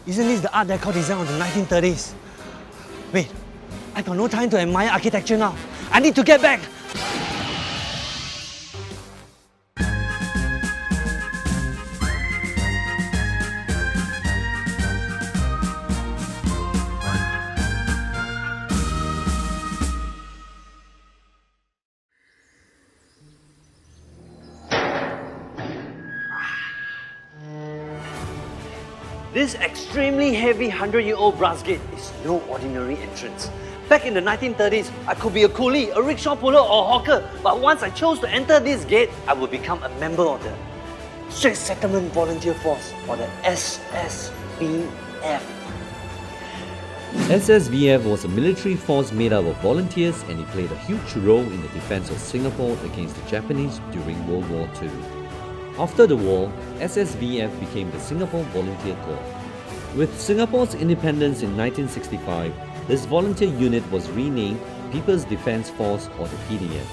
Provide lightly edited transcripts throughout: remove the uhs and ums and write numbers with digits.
Isn't this the art deco design of the 1930s? Wait, I got no time to admire architecture now. I need to get back! This extremely heavy 100-year-old brass gate is no ordinary entrance. Back in the 1930s, I could be a coolie, a rickshaw puller or a hawker, but once I chose to enter this gate, I would become a member of the Straits Settlement Volunteer Force, or the SSVF. SSVF was a military force made up of volunteers, and it played a huge role in the defense of Singapore against the Japanese during World War II. After the war, SSVF became the Singapore Volunteer Corps. With Singapore's independence in 1965, this volunteer unit was renamed People's Defence Force, or the PDF.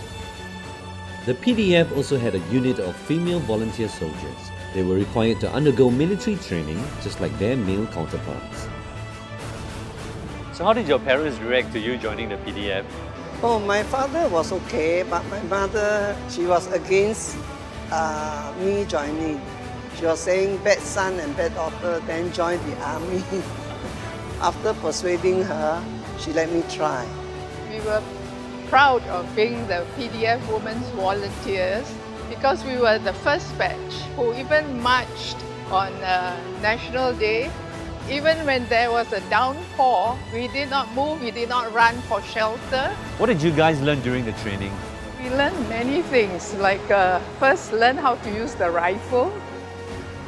The PDF also had a unit of female volunteer soldiers. They were required to undergo military training just like their male counterparts. So how did your parents react to you joining the PDF? Oh, my father was okay, but my mother, she was against me joining. She was saying bad son and bad daughter, then join the army. After persuading her, she let me try. We were proud of being the PDF Women's Volunteers because we were the first batch who even marched on National Day. Even when there was a downpour, we did not move, we did not run for shelter. What did you guys learn during the training? We learned many things, like first learn how to use the rifle.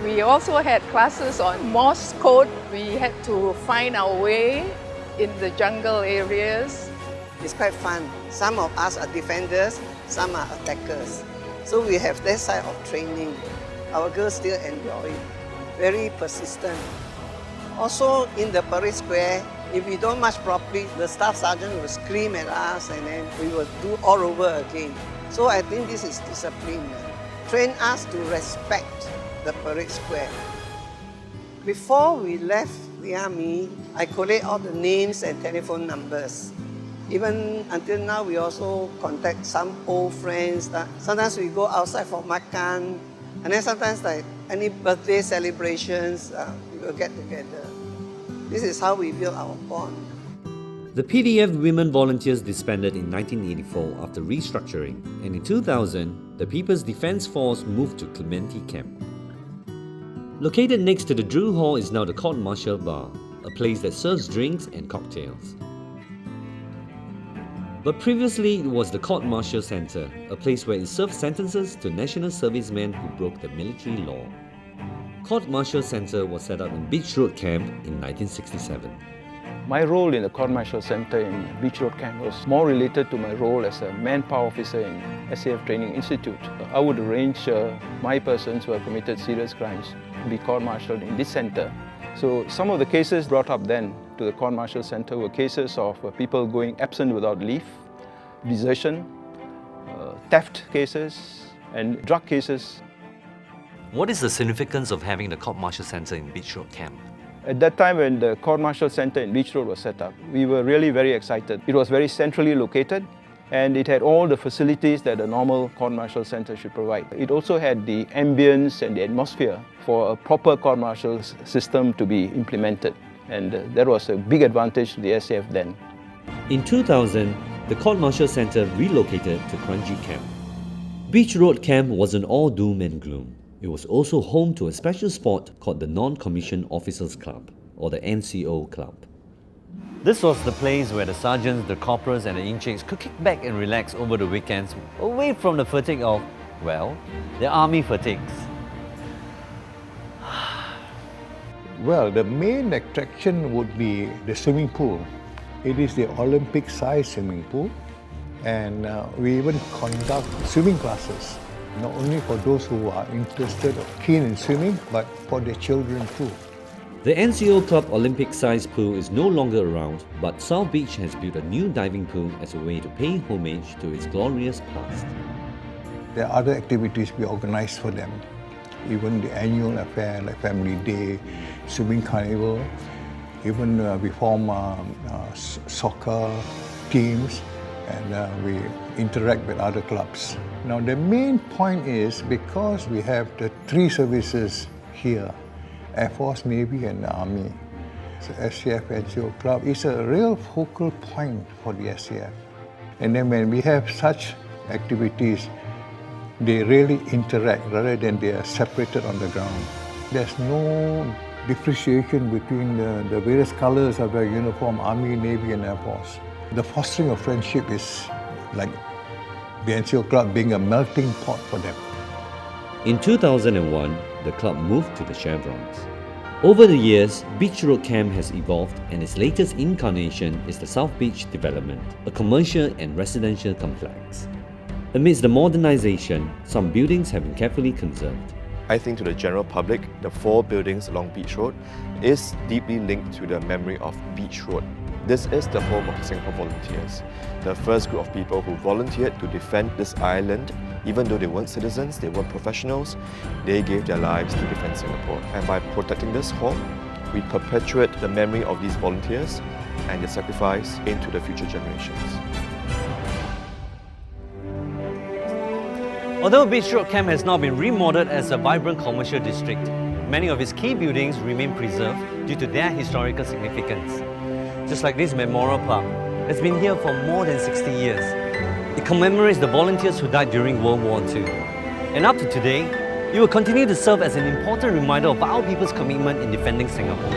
We also had classes on Morse code. We had to find our way in the jungle areas. It's quite fun. Some of us are defenders, some are attackers. So we have that side of training. Our girls still enjoy it. Very persistent. Also in the parade square, if we don't march properly, the staff sergeant will scream at us and then we will do all over again. So I think this is discipline. Train us to respect the parade square. Before we left the army, I collect all the names and telephone numbers. Even until now, we also contact some old friends. Sometimes we go outside for makan, and then sometimes like any birthday celebrations, we will get together. This is how we build our bond. The PDF Women Volunteers disbanded in 1984 after restructuring, and in 2000, the People's Defence Force moved to Clementi Camp. Located next to the Drew Hall is now the Court Martial Bar, a place that serves drinks and cocktails. But previously it was the Court Martial Centre, a place where it served sentences to national servicemen who broke the military law. Court Martial Centre was set up in Beach Road Camp in 1967. My role in the Court Martial Centre in Beach Road Camp was more related to my role as a manpower officer in SAF Training Institute. I would arrange my persons who have committed serious crimes to be court-martialed in this centre. So some of the cases brought up then to the Court Martial Centre were cases of people going absent without leave, desertion, theft cases and drug cases. What is the significance of having the Court Martial Centre in Beach Road Camp? At that time when the Court Martial Centre in Beach Road was set up, we were really very excited. It was very centrally located and it had all the facilities that a normal Court Martial Centre should provide. It also had the ambience and the atmosphere for a proper court martial system to be implemented, and that was a big advantage to the SAF then. In 2000, the Court Martial Centre relocated to Kranji Camp. Beach Road Camp wasn't all doom and gloom. It was also home to a special spot called the Non-Commissioned Officers Club, or the NCO Club. This was the place where the sergeants, the corporals and the inchicks could kick back and relax over the weekends, away from the fatigue of, well, the army fatigues. Well, the main attraction would be the swimming pool. It is the Olympic-sized swimming pool, and we even conduct swimming classes, not only for those who are interested or keen in swimming, but for their children too. The NCO Club Olympic-sized pool is no longer around, but South Beach has built a new diving pool as a way to pay homage to its glorious past. There are other activities we organize for them. even the annual affair like Family Day, Swimming Carnival, even we form soccer teams, and we interact with other clubs. Now the main point is because we have the three services here, Air Force, Navy and Army. So SAF NCO Club is a real focal point for the SAF. And then when we have such activities, they really interact rather than they are separated on the ground. There's no differentiation between the various colors of the uniform, Army, Navy and Air Force. The fostering of friendship is like the NCO Club being a melting pot for them. In 2001, the club moved to the Chevrons. Over the years, Beach Road Camp has evolved and its latest incarnation is the South Beach development, a commercial and residential complex. Amidst the modernization, some buildings have been carefully conserved. I think to the general public, the 4 buildings along Beach Road is deeply linked to the memory of Beach Road. This is the home of Singapore volunteers, the first group of people who volunteered to defend this island. Even though they weren't citizens, they weren't professionals, they gave their lives to defend Singapore. And by protecting this home, we perpetuate the memory of these volunteers and their sacrifice into the future generations. Although Beach Road Camp has now been remodeled as a vibrant commercial district, many of its key buildings remain preserved due to their historical significance. Just like this memorial plaque, it's been here for more than 60 years. It commemorates the volunteers who died during World War II. And up to today, it will continue to serve as an important reminder of our people's commitment in defending Singapore.